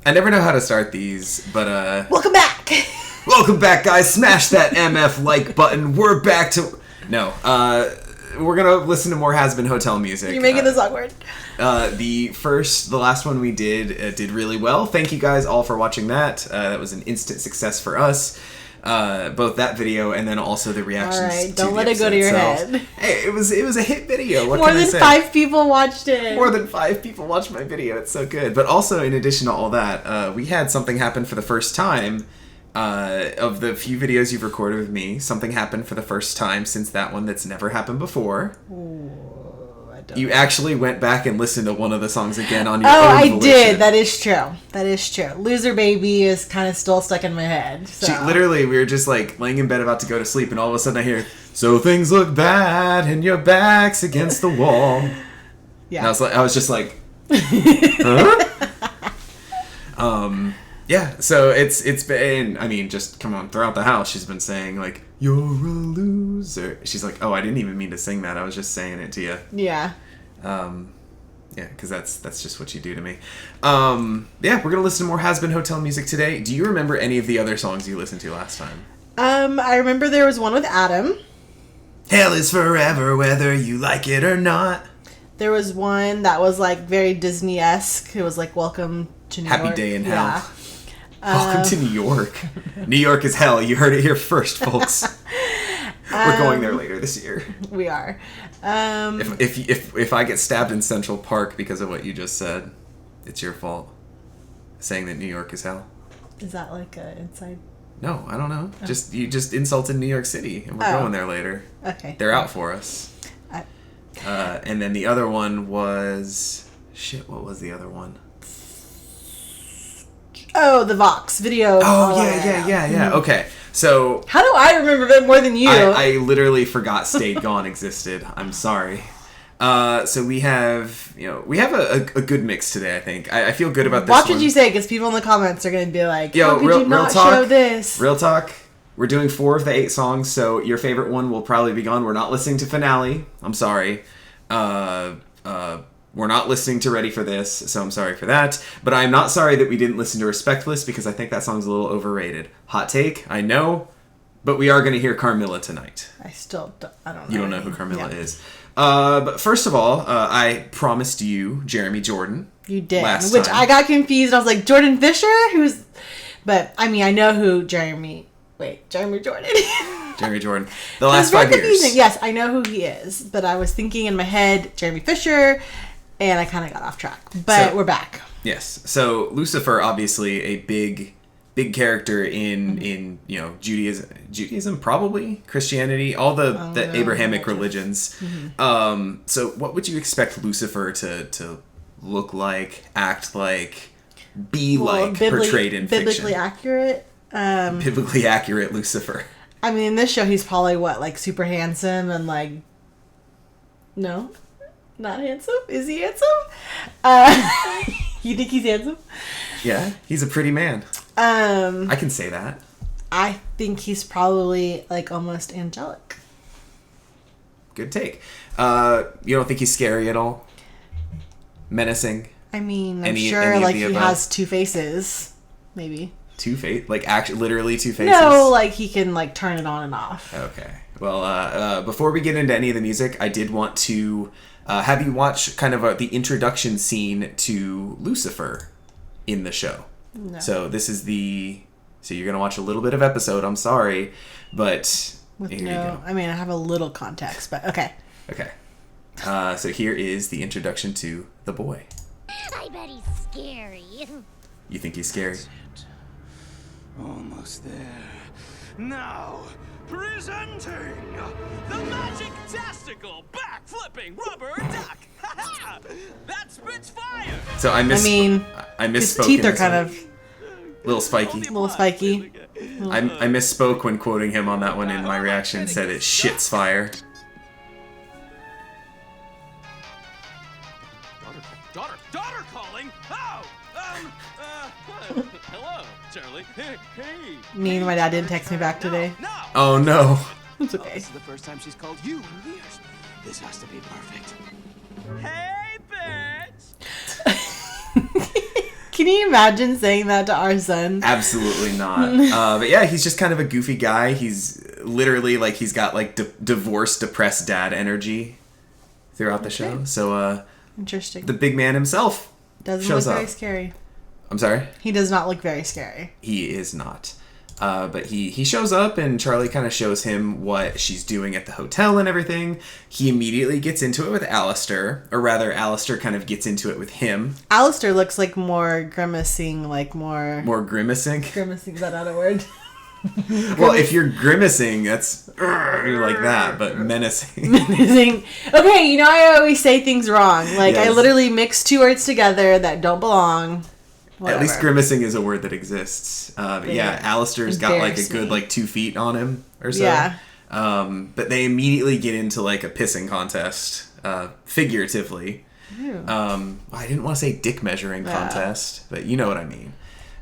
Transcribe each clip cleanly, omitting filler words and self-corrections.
I never know how to start these, but welcome back. Welcome back, guys. Smash that MF like button. We're back to we're gonna listen to more Hazbin Hotel music. You're making this awkward. The last one we did really well. Thank you guys all for watching that. That was an instant success for us. Both that video and then also the reactions. All right, to don't the let it go to your head. Hey, it was a hit video. What More can I than say? 5 people watched it. More than 5 people watched my video. It's so good. But also, in addition to all that, we had something happen for the first time. Of the few videos you've recorded with me, something happened for the first time since that one that's never happened before. Ooh, you actually went back and listened to one of the songs again on your own own volition. volition. Did. That is true. That is true. Loser Baby is kind of still stuck in my head. So. Literally, we were just like laying in bed about to go to sleep, and all of a sudden I hear, "So things look bad, and your back's against the wall." Yeah. And I was just like, huh? Yeah, so it's been, I mean, just come on, throughout the house, she's been saying, like, "You're a loser." She's like, "Oh, I didn't even mean to sing that. I was just saying it to you." Yeah. Yeah, because that's just what you do to me. Yeah, we're going to listen to more Hazbin Hotel music today. Do you remember any of the other songs you listened to last time? I remember there was one with Adam. Hell is forever, whether you like it or not. There was one that was, like, very Disney-esque. It was, like, Welcome to New York. Happy Day in Hell. Welcome to New York. New York is hell. You heard it here first, folks. We're going there later this year. We are. If I get stabbed in Central Park because of what you just said, it's your fault. Saying that New York is hell. Is that like an inside? No, I don't know. Oh. You just insulted New York City, and we're going there later. Okay. They're out for us. And then the other one was... Shit, what was the other one? Oh, the Vox video. Oh, yeah. Mm-hmm. Okay, so... How do I remember that more than you? I literally forgot Stayed Gone existed. I'm sorry. So we have a good mix today, I think. I feel good about this Watch one. what you say, because people in the comments are going to be like, "Yo, how could you not show this?" Real talk. We're doing 4 of the 8 songs, so your favorite one will probably be gone. We're not listening to Finale. I'm sorry. We're not listening to Ready for This, so I'm sorry for that. But I'm not sorry that we didn't listen to Respectless, because I think that song's a little overrated. Hot take, I know, but we are going to hear Carmilla tonight. I don't know. You don't know who Carmilla is. But first of all, I promised you Jeremy Jordan. You did, which I got confused. I was like, Jordan Fisher? But, I mean, I know who Jeremy Jordan. Jeremy Jordan. The last 5 years. Confusing. Yes, I know who he is, but I was thinking in my head, Jeremy Fisher, and I kind of got off track. But we're back. Yes. So Lucifer, obviously a big character in Judaism, probably Christianity, all the Abrahamic religions. Mm-hmm. So what would you expect Lucifer to look like, act like, be portrayed in fiction? Biblically accurate. Biblically accurate Lucifer. I mean, in this show, he's probably super handsome and no, not handsome. Is he handsome? You think he's handsome? Yeah, he's a pretty man. I can say that. I think he's probably almost angelic. Good take. You don't think he's scary at all? Menacing? I mean, I'm sure he has 2 faces, maybe. 2 faces? Literally 2 faces? No, he can turn it on and off. Okay. Well, before we get into any of the music, I did want to have you watch kind of the introduction scene to Lucifer in the show. No. So this is so you're going to watch a little bit of episode, I'm sorry, but here you go. I mean, I have a little context, but okay. Okay. So here is the introduction to the boy. I bet he's scary. You think he's scary? Almost there. Now, presenting the magic-tastical, back-flipping rubber duck. That spits fire. So I misspoke. His teeth are kind of little spiky. I misspoke when quoting him on that one in my reaction. Said it shits fire. Daughter calling. Oh, hello, Charlie. Hey. Me and my dad didn't text me back today. No. Oh no. It's okay. This is the first time she's called you in years. This has to be perfect. Hey, bitch. Can you imagine saying that to our son? Absolutely not. But yeah, he's just kind of a goofy guy. He's literally like he's got like divorced, depressed dad energy throughout the show. So interesting. The big man himself doesn't shows look up. very scary. I'm sorry? He does not look very scary. He is not. But he shows up and Charlie kind of shows him what she's doing at the hotel and everything. He immediately gets into it with Alistair, or rather Alistair kind of gets into it with him. Alistair looks like more grimacing, More grimacing? Grimacing, is that not a word? Well, if you're grimacing, that's like that, but menacing. Menacing. Okay, you know I always say things wrong. Like, Yes. I literally mix two words together that don't belong. Whatever. At least grimacing is a word that exists. But yeah, Alistair's got like a good 2 feet on him or so. Yeah. But they immediately get into like a pissing contest, figuratively. I didn't want to say dick measuring contest, but you know what I mean.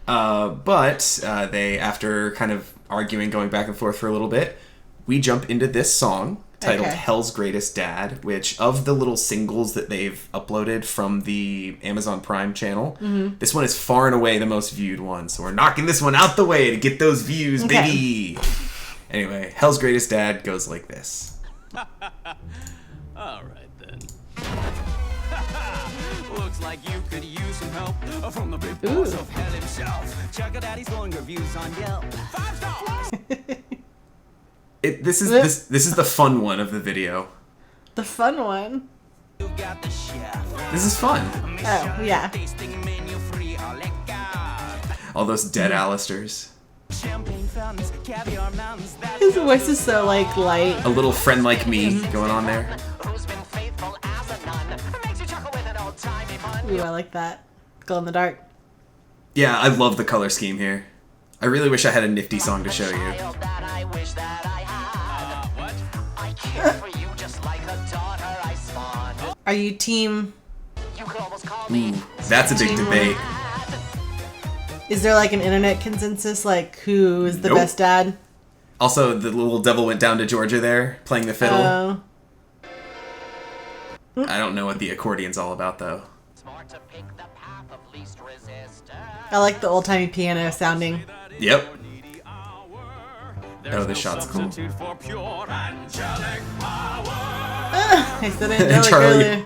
But they, after kind of arguing, going back and forth for a little bit, we jump into this song titled Hell's Greatest Dad, which of the little singles that they've uploaded from the Amazon Prime channel, this one is far and away the most viewed one. So we're knocking this one out the way to get those views, baby. Anyway, Hell's Greatest Dad goes like this. All right then. Looks like you could use some help from the big boss of hell himself. Check out Daddy's glowing reviews on Yelp. 5 stars. This is the fun one of the video. The fun one? You got the chef. This is fun. Oh, yeah. Tasting menu free, oh, lekker. All those dead Alistairs. Champagne fountains, caviar mountains. His voice is so, like, light. A little friend like me going on there. Who's been faithful as a nun? Makes you chuckle with an old-timey fun. Ooh, I like that. Glow in the dark. Yeah, I love the color scheme here. I really wish I had a nifty song to show you. That I wish that I had. What? I care for you just like a daughter I spawned. Are you team... You could almost call me. That's a big debate. Is there, like, an internet consensus, like, who is the best dad? Also, the little devil went down to Georgia there, playing the fiddle. I don't know what the accordion's all about, though. Smart to pick the path of least resistance. I like the old-timey piano sounding. Yep. Oh, this shot's cool. For pure angelic power. I said angelic Charlie- earlier.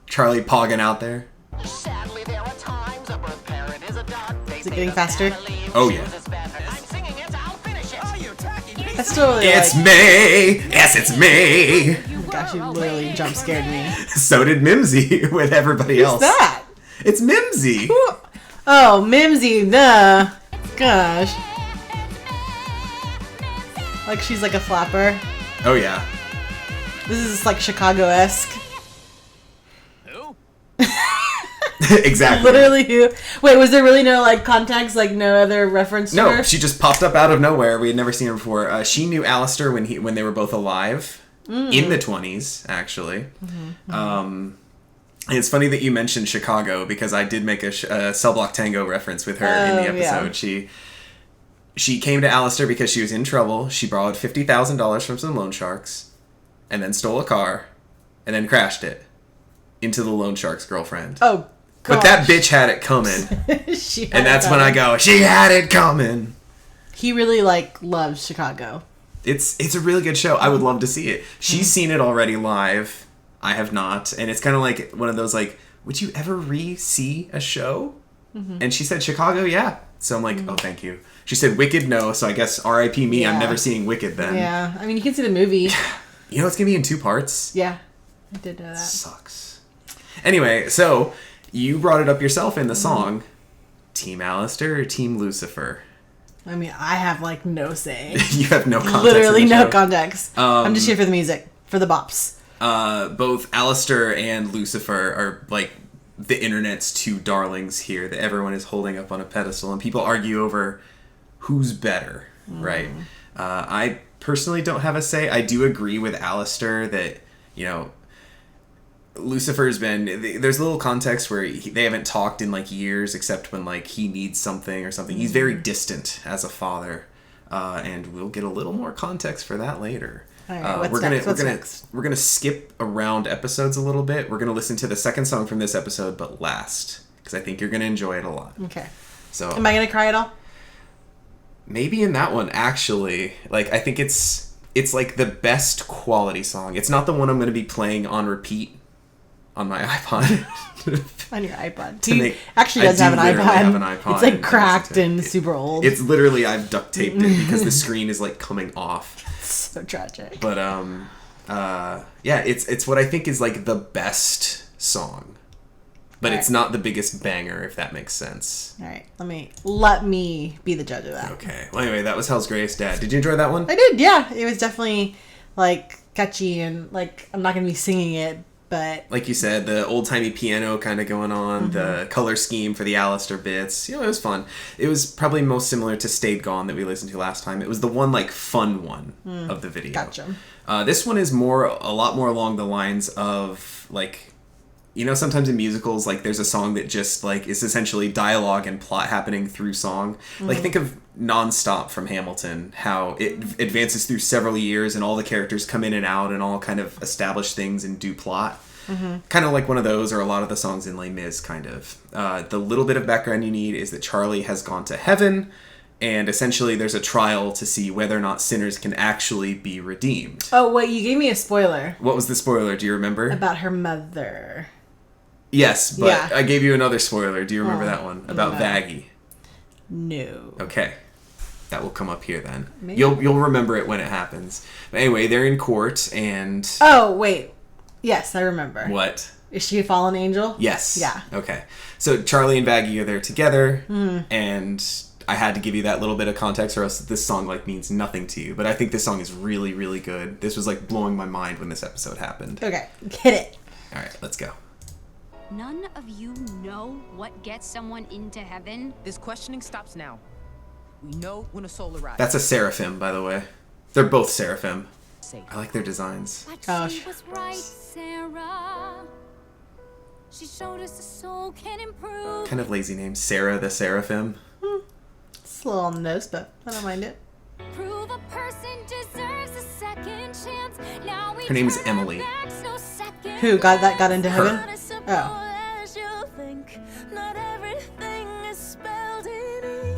Charlie pogging out there. Sadly, there are times a birth parent is a dog. Is it getting faster? Oh, yeah. I'm singing it, I'll finish it. Oh, you tacky. I still really It's like... me! Yes, it's me! Oh my gosh, you literally jump scared me. So did Mimsy with everybody else. Who's that? It's Mimsy! Oh, Mimsy, duh. Gosh. Like she's like a flapper. Oh, yeah. This is like Chicago-esque. Who? Exactly. Literally who? Wait, was there really no like context, like no other reference to her? No, she just popped up out of nowhere. We had never seen her before. She knew Alistair when they were both alive. In the 20s, actually. And it's funny that you mentioned Chicago, because I did make a Cell Block Tango reference with her in the episode. Yeah. She came to Alistair because she was in trouble. She borrowed $50,000 from some loan sharks, and then stole a car, and then crashed it into the loan shark's girlfriend. Oh, gosh. But that bitch had it coming. And that's when I go, she had it coming. He really like loves Chicago. It's a really good show. I would love to see it. She's seen it already live. I have not. And it's kind of like one of those like, would you ever re-see a show? And she said Chicago, yeah. So I'm like, oh, thank you. She said Wicked, no. So I guess R.I.P. me. Yeah. I'm never seeing Wicked then. Yeah, I mean you can see the movie. You know it's going to be in 2 parts? Yeah, I did know that. Sucks. Anyway, so you brought it up yourself in the song. Team Alistair or Team Lucifer? I mean, I have like no say. You have no context. Literally in the no show. context. I'm just here for the music, for the bops. Both Alistair and Lucifer are like the internet's 2 darlings here that everyone is holding up on a pedestal, and people argue over who's better, right? I personally don't have a say. I do agree with Alistair that, you know, Lucifer's been... There's a little context where they haven't talked in like years, except when like he needs something or something. He's very distant as a father, and we'll get a little more context for that later. All right, what's next? We're gonna skip around episodes a little bit. We're gonna listen to the second song from this episode, but last, because I think you're going to enjoy it a lot. Okay. So, am I going to cry at all? Maybe in that one, actually. Like, I think it's like the best quality song. It's not the one I'm going to be playing on repeat on my iPod. On your iPod. Actually does have an iPod. Have an iPod. It's like cracked and super old. It's literally, I've duct taped it because the screen is like coming off. So tragic. But yeah, it's what I think is like the best song. But it's not the biggest banger, if that makes sense. All right, let me be the judge of that. Okay. Well, anyway, that was Hell's Greatest Dad. Did you enjoy that one? I did. Yeah, it was definitely like catchy and like I'm not gonna be singing it, but like you said, the old timey piano kind of going on, the color scheme for the Alistair bits. You know, it was fun. It was probably most similar to Stayed Gone that we listened to last time. It was the one like fun one of the video. Gotcha. This one is a lot more along the lines of like. You know, sometimes in musicals, like, there's a song that just, like, is essentially dialogue and plot happening through song. Like, think of Nonstop from Hamilton, how it advances through several years and all the characters come in and out and all kind of establish things and do plot. Kind of like one of those, or a lot of the songs in Les Mis, kind of. The little bit of background you need is that Charlie has gone to heaven, and essentially there's a trial to see whether or not sinners can actually be redeemed. Oh, wait, you gave me a spoiler. What was the spoiler? Do you remember? About her mother. Yes, but Yeah. I gave you another spoiler. Do you remember that one? About no. Vaggie. No. Okay. That will come up here then. Maybe. You'll remember it when it happens. But anyway, they're in court and... Oh, wait. Yes, I remember. What? Is she a fallen angel? Yes. Yeah. Okay. So Charlie and Vaggie are there together, and I had to give you that little bit of context or else this song like means nothing to you. But I think this song is really, really good. This was like blowing my mind when this episode happened. Okay. Hit it. All right, let's go. None of you know what gets someone into heaven? This questioning stops now. We know when a soul arrives. That's a seraphim, by the way. They're both seraphim. Safe. I like their designs. But she was right, Sarah. She showed us a soul can improve. Kind of lazy name. Sarah the Seraphim. It's a little on the nose, but I don't mind it. Prove a person deserves a second chance. Now we Her name is turn our Emily. backs, no second Who got into Her. heaven? Oh.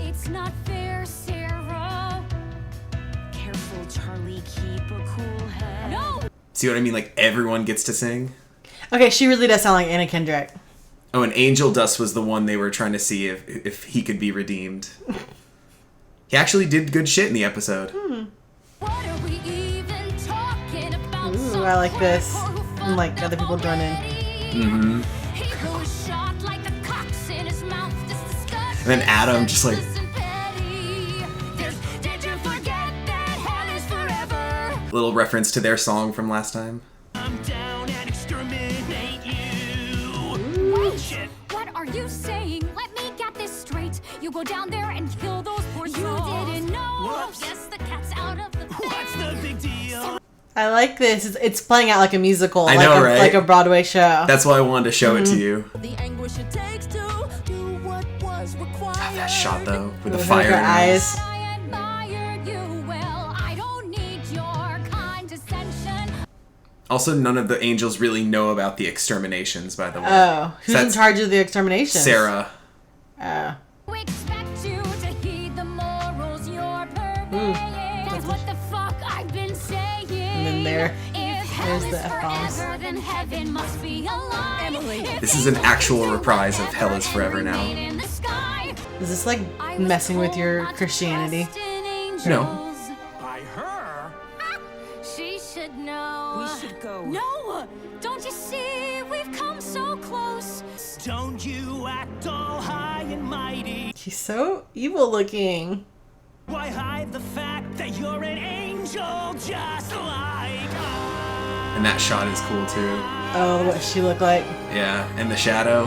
It's not fair, Sarah. Careful, Charlie, keep a cool head. No! See what I mean? Like, everyone gets to sing? Okay, she really does sound like Anna Kendrick. Oh, and Angel Dust was the one they were trying to see if he could be redeemed. He actually did good shit in the episode. What are we even talking about? Ooh, I like this. And like other people join in. Mm-hmm. He who is shot like the cocks in his mouth. And then Adam just like... Did you forget that hell is forever? Little reference to their song from last time. I'm down and exterminate you. Wait, what are you saying? Let me get this straight. You go down there and kill those poor souls. You didn't know. Whoops. Yes, the cat's out of the bag. What's the big deal? I like this. It's playing out like a musical. I know, right? Like a Broadway show. That's why I wanted to show it to you. The anguish it takes to do what was required. That shot, though, with the With fire her in her eyes. I admired you well. I don't need your condescension. Also, none of the angels really know about the exterminations, by the way. Oh, who's in That's charge of the extermination? Sarah. Oh. We expect you to heed the morals you're purveying. That's what the fuck I've been saying. And then there. If hell There's is the F-bombs. forever, then heaven must be alive. If This is an actual reprise of Hell is Forever now. in the sky, Is this like I was messing with told your not to Christianity? trust in angels. No. By her? She should know. We should go. No! Don't you see? We've come so close. Don't you act all high and mighty. She's so evil looking. Why hide the fact that you're an angel just like us? And that shot is cool, too. Oh, what she looked like. Yeah, and the shadow.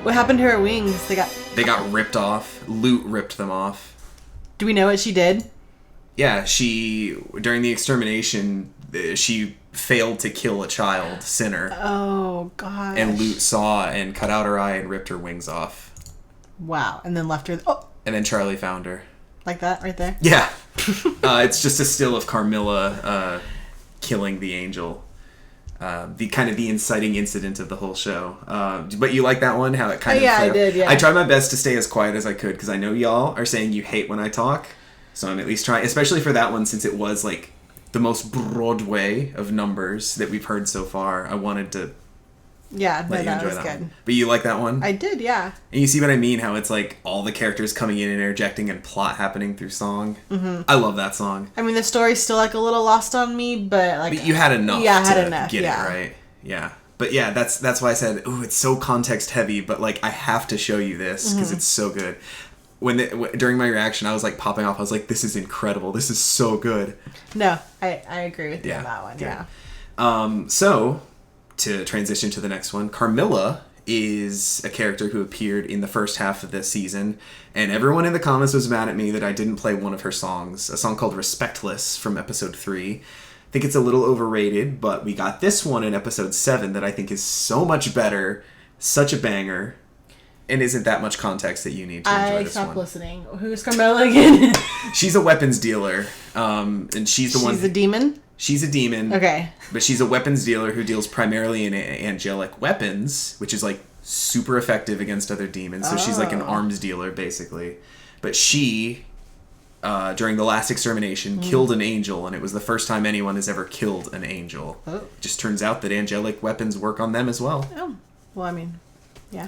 What happened to her wings? They got ripped off. Loot ripped them off. Do we know what she did? Yeah, during the extermination, she failed to kill a child, Sinner. Oh, gosh. And Loot saw and cut out her eye and ripped her wings off. Wow. And then left her. Oh, And then Charlie found her. like that right there? Yeah. It's just a still of Carmilla killing the angel. the kind of the inciting incident of the whole show. But you like that one? How it kind of... Yeah, I did, yeah. I tried my best to stay as quiet as I could, because I know y'all are saying you hate when I talk. So I'm at least trying, especially for that one, since it was like the most Broadway of numbers that we've heard so far. I wanted to Yeah, let you that enjoy was that good. one. But you like that one? I did, yeah. And you see what I mean? How it's like all the characters coming in and interjecting and plot happening through song. Mm-hmm. I love that song. I mean, the story's still like a little lost on me, but like... But you had enough yeah, I had to enough, get yeah. it, right? Yeah. But yeah, that's why I said, ooh, it's so context heavy, but like I have to show you this because it's so good. During my reaction, I was like popping off. I was like, this is incredible. This is so good. No, I agree with you on that one, good. yeah. So, to transition to the next one, Carmilla is a character who appeared in the first half of this season, and everyone in the comments was mad at me that I didn't play one of her songs, a song called Respectless from episode 3. I think it's a little overrated, but we got this one in episode 7 that I think is so much better, such a banger, and isn't that much context that you need to enjoy this one. I stopped listening. Who's Carmella again? She's a weapons dealer, and she's the one... She's a demon? She's a demon. Okay. But she's a weapons dealer who deals primarily in angelic weapons, which is like super effective against other demons. So she's like an arms dealer, basically. But she, during the last extermination, killed an angel, and it was the first time anyone has ever killed an angel. Oh. Just turns out that angelic weapons work on them as well. Oh. Well, I mean, yeah.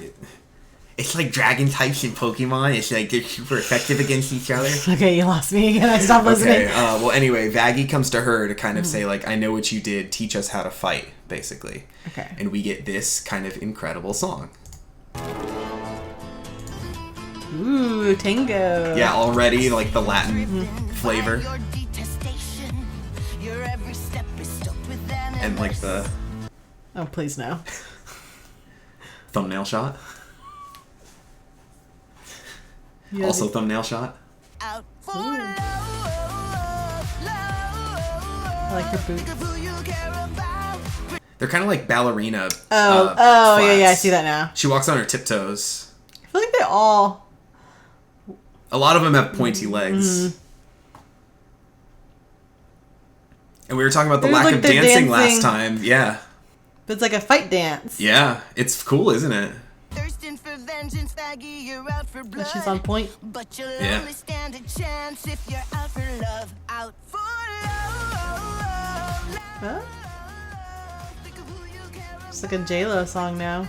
It's like dragon types in Pokemon. It's like they're super effective against each other. Okay, you lost me again. I stopped listening. Okay, well, anyway, Vaggie comes to her to kind of say, like, I know what you did. Teach us how to fight, basically. Okay. And we get this kind of incredible song. Ooh, tango. Yeah, already, like, the Latin flavor. And, like, the Oh, please no. thumbnail shot. Yeah, Also thumbnail shot. I like her boot. They're kind of like ballerina. Yeah, I see that now. She walks on her tiptoes. I feel like they all... A lot of them have pointy legs. And we were talking about the There's lack like of the dancing last dancing. time. Yeah. But it's like a fight dance. Yeah. It's cool, isn't it? Thirsting for vengeance, Vaggie, you're out for blood. But she's on point. But you'll Yeah. only stand a chance if you're out for love. Out for love. Huh? Think of who you care about. It's like a J-Lo song now.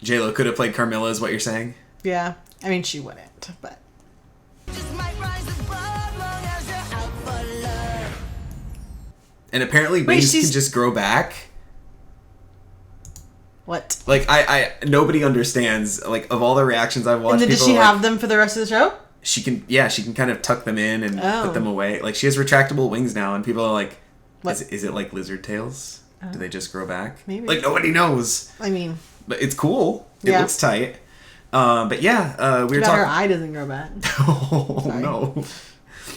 J-Lo could have played Carmilla, is what you're saying? Yeah. I mean, she wouldn't, but... Just might rise above long as you're out for love. And apparently wings she's- can just grow back. What? Like, I nobody understands, like, of all the reactions I've watched, And then does people she are like, have them for the rest of the show? she can kind of tuck them in and Oh. put them away. Like, she has retractable wings now, and people are like, What? is it like lizard tails? Do they just grow back? Maybe. Like, nobody knows. I mean, But it's cool. It Yeah. looks tight. But yeah, we were too bad her talking... eye doesn't grow back. Oh, Sorry. no.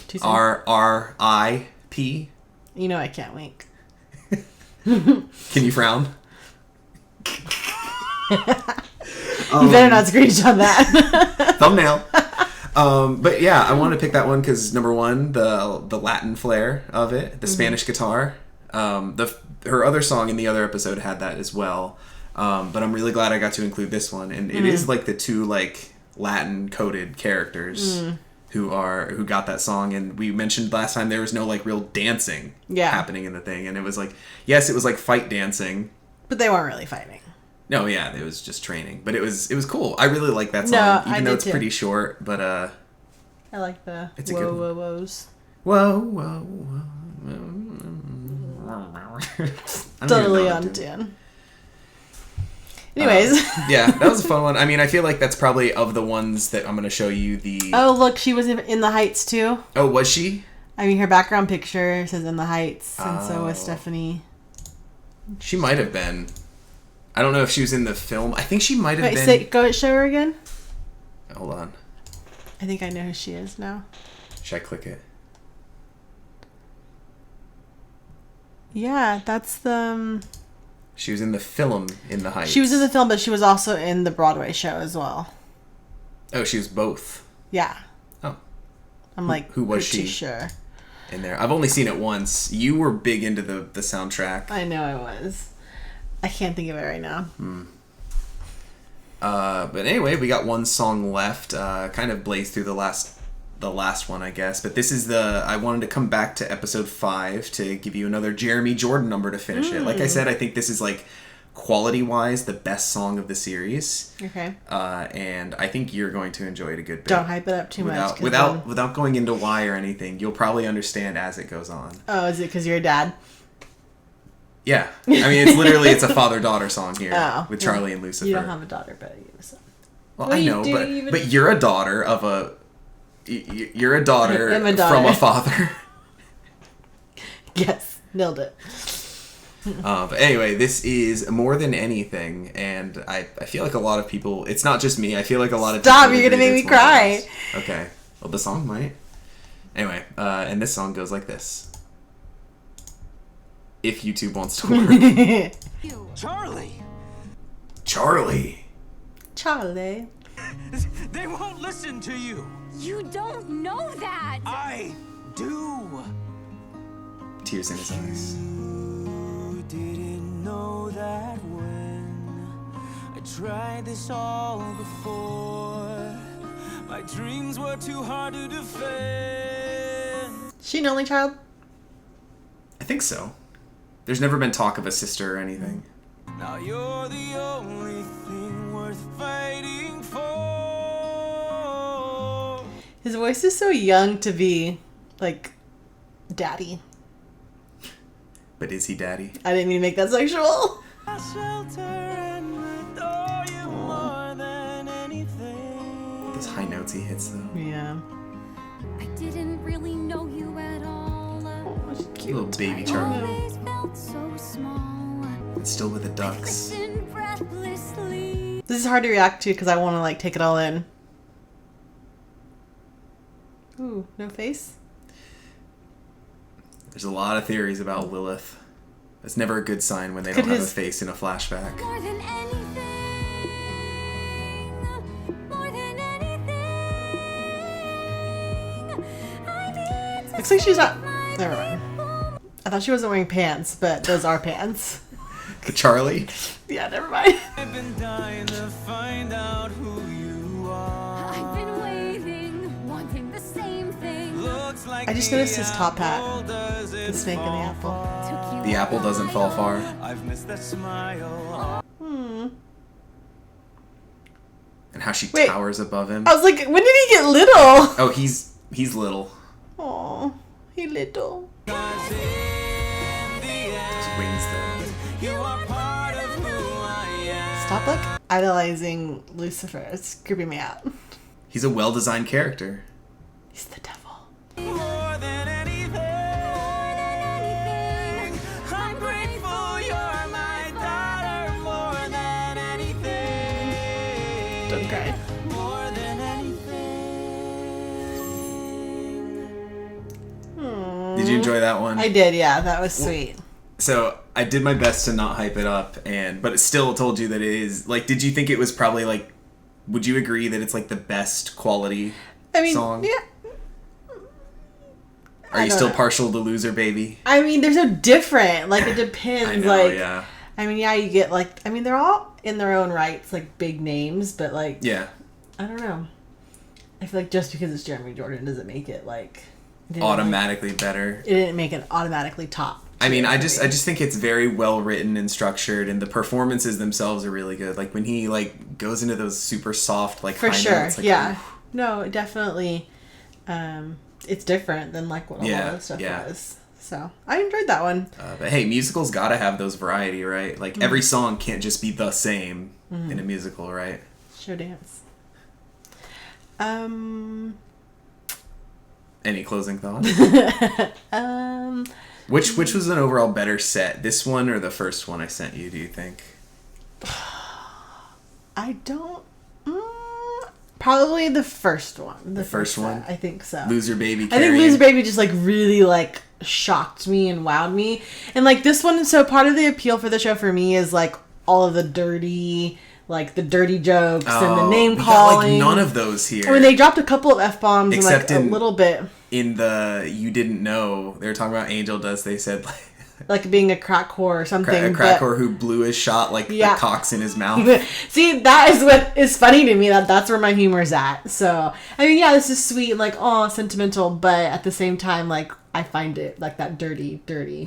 Too soon. R-I-P. You know I can't wink. Can you frown? You better not screenshot that. Thumbnail. But yeah, I want to pick that one because number one, the Latin flair of it, the Spanish guitar. Her other song in the other episode had that as well. But I'm really glad I got to include this one, and it is like the two like Latin coded characters who got that song. And we mentioned last time there was no like real dancing happening in the thing, and it was like, yes, it was like fight dancing. But they weren't really fighting. No, yeah, it was just training, but it was cool. I really like that song, No, I even though did it's too. pretty short. But I like the It's a whoa, good whoa, whoas. whoa, whoa, whoa. I don't even Totally know what on I'm doing. tune. Anyways. Yeah, that was a fun one. I mean, I feel like that's probably of the ones that I'm going to show you the... Oh, look, she was in The Heights, too. Oh, was she? I mean, her background picture says In the Heights, and so was Oh. Stephanie. She might have been. I don't know if she was in the film. I think she might have Wait, been... go show her again. Hold on. I think I know who she is now. Should I click it? Yeah, that's the... She was in the film In the Heights. She was in the film, but she was also in the Broadway show as well. Oh, she was both. Yeah. Oh. I'm like who was pretty she? sure. in there. I've only seen it once. You were big into the soundtrack. I know I was. I can't think of it right now. But anyway, we got one song left. Kind of blazed through the last one, I guess. But this is I wanted to come back to episode 5 to give you another Jeremy Jordan number to finish it. Like I said, I think this is like quality-wise the best song of the series. Okay. And I think you're going to enjoy it a good bit. Don't hype it up too much. Without going into why or anything, you'll probably understand as it goes on. Oh, is it because you're a dad? Yeah. I mean, it's a father-daughter song here with Charlie and Lucifer. You don't have a daughter, but you have a son. Well, I know, but you're a daughter of a... You're a daughter I'm a daughter from a father. Yes, nailed it. But anyway, this is More Than Anything, and I feel like a lot of people... It's not just me. I feel like a lot of Stop, people... you're going to make me cry. Okay. Well, the song might. Anyway, and this song goes like this. If YouTube wants to work. Charlie! Charlie! Charlie. They won't listen to you! You don't know that! I do! Tears in his eyes. You didn't know that when I tried this all before. My dreams were too hard to defend. She an only child? I think so. There's never been talk of a sister or anything. Now you're the only thing worth fighting for. His voice is so young to be, like, daddy. But is he daddy? I didn't mean to make that sexual. I shelter and adore you more than anything. Those high notes he hits, though. Yeah. I didn't really know you at all. Oh, she's cute. Little baby Charlie. Always felt so small. Still with the ducks. Listened breathlessly. This is hard to react to because I want to, like, take it all in. Ooh, no face? There's a lot of theories about Lilith. It's never a good sign when they don't have a face in a flashback. More than anything. More than anything. I need to Looks like she's not... Never mind. I thought she wasn't wearing pants, but those are pants. The Charlie? Yeah, never mind. I've been dying to find out who you are. I've been waiting, wanting the same thing. Looks like I just the noticed his top hat. apple doesn't The snake and the fall apple. far. Took you The apple doesn't fall far. I've missed that smile. And how she Wait. towers above him. I was like, when did he get little? Oh, he's little. Oh, he little. 'Cause in the His end, wings, though. you are part of who I am. Stop, like, idolizing Lucifer. It's creeping me out. He's a well-designed character. He's the devil. More than anything, I'm grateful you're my daughter. More than anything, Don't cry. more than anything. Did you enjoy that one? I did, yeah. That was sweet. So I did my best to not hype it up, but it still told you that it is like. Did you think it was probably like? Would you agree that it's like the best quality I mean, song? yeah. Are I you don't still know. partial to Loser Baby? I mean, they're so different. Like, it depends. I know, like, yeah. I mean, yeah, you get, like... I mean, they're all in their own rights, like, big names, but, like... Yeah. I don't know. I feel like just because it's Jeremy Jordan doesn't make it, like... it didn't, Automatically better. It didn't make it automatically top. I mean, I for just me. think it's very well written and structured, and the performances themselves are really good. Like when he like goes into those super soft like For high sure, notes, like, yeah. ooh. No, definitely. It's different than, like, what a lot Yeah, of the stuff yeah. was. So, I enjoyed that one. But hey, musicals gotta have those variety, right? Like every song can't just be the same in a musical, right? Show dance. Any closing thoughts? Um... Which was an overall better set? This one or the first one I sent you, do you think? I don't... probably the first one. The first one? I think so. Loser Baby I think carrying- Loser Baby just, like, really, like, shocked me and wowed me. And, like, this one, so part of the appeal for the show for me is, like, all of the dirty, like the dirty jokes and the Oh, name we got, calling. none of those here. I mean, they dropped a couple of F-bombs and like Except a little bit. In the You Didn't Know, they were talking about Angel Dust. They said Like being a crack whore or something. a crack whore who blew his shot like the cocks in his mouth. See, that is what is funny to me. That's where my humor is at. So, I mean, yeah, this is sweet and like, oh, sentimental, but at the same time, like, I find it like that dirty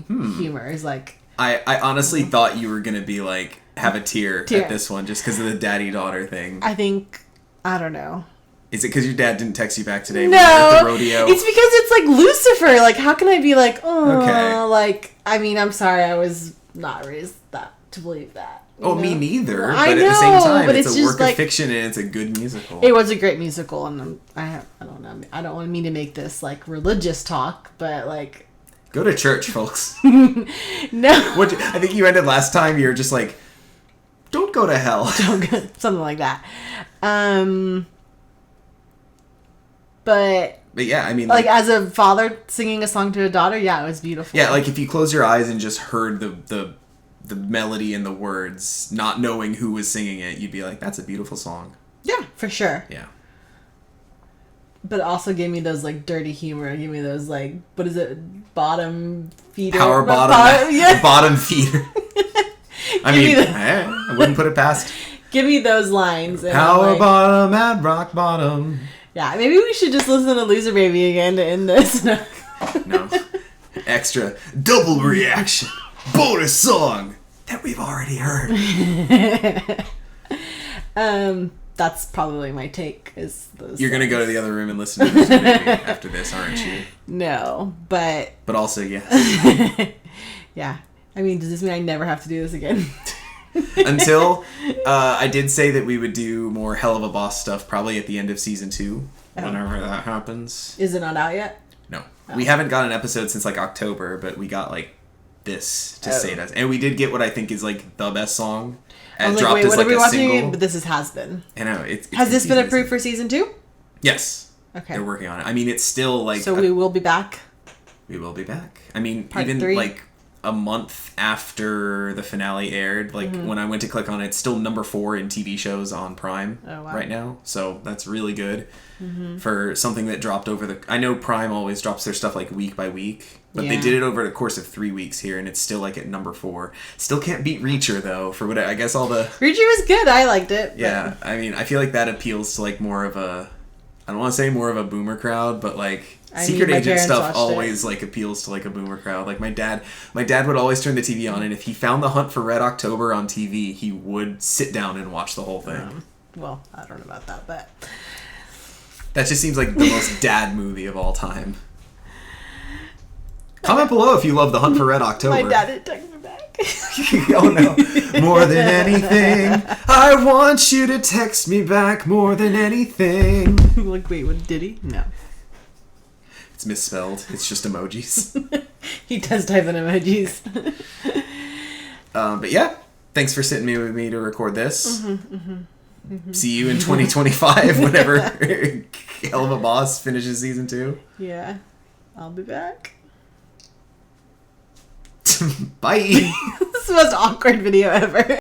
humor is like. I honestly thought you were gonna be like have a tear at this one just because of the daddy-daughter thing. I don't know. Is it because your dad didn't text you back today No, when you were at the rodeo? It's because it's like Lucifer. Like, how can I be like, oh, Okay. like, I mean, I'm sorry, I was not raised to believe that. Oh, me neither. I But at the same know, time, but it's it's a just work like- of fiction and it's a good musical. It was a great musical, and I don't know. I don't want me to make this like religious talk, but like, Go to church, folks. no, I think you ended last time. You're just like, don't go to hell. something like that. But yeah, I mean, like as a father singing a song to a daughter, yeah, it was beautiful. yeah, like if you close your eyes and just heard the melody and the words, not knowing who was singing it, you'd be like, that's a beautiful song. Yeah, for sure. Yeah. But also give me those like dirty humor. Give me those like, what is it? Bottom feeder. Power bottom. Yeah. Bottom feeder. I Give me mean, the- I wouldn't put it past. Give me those lines. And Power I'm like, bottom at rock bottom. yeah, maybe we should just listen to Loser Baby again to end this. No. Extra double reaction. Bonus song that we've already heard. That's probably my take. Is those You're going to go to the other room and listen to Loser Baby after this, aren't you? No, but But also, yes. yeah. I mean, does this mean I never have to do this again? Until I did say that we would do more Helluva Boss stuff probably at the end of season 2. Whenever that happens. Is it not out yet? No. We haven't got an episode since like October, but we got like this to say it as. And we did get what I think is like the best song. I was like, dropped wait, as what like are we a watching? single. But this is Hazbin. I know. It's Has this been confusing, approved isn't for season 2? it? Yes. Okay. They're working on it. I mean, it's still like. So we will be back. We will be back. I mean, Part even 3? like a month after the finale aired, like when I went to click on it, it's still number 4 in TV shows on Prime right now. So that's really good for something that dropped over the. I know Prime always drops their stuff like week by week, but they did it over the course of 3 weeks here, and it's still like at number 4. Still can't beat Reacher though. For what I guess all the. Reacher was good. I liked it. But... Yeah, I mean, I feel like that appeals to like more of a. I don't want to say more of a boomer crowd, but like. Secret Agent stuff always like appeals to like a boomer crowd. Like my dad would always turn the TV on, and if he found The Hunt for Red October on TV, he would sit down and watch the whole thing. Well, I don't know about that, but That just seems like the most dad movie of all time. Comment below if you love The Hunt for Red October. my dad didn't text me back. Oh no. More than anything, I want you to text me back more than anything. Like, wait, what did he? No. It's misspelled. It's just emojis. He does type in emojis. But yeah, thanks for sitting with me to record this. See you in 2025 whenever Helluva Boss finishes season 2. Yeah. I'll be back. Bye. This is the most awkward video ever.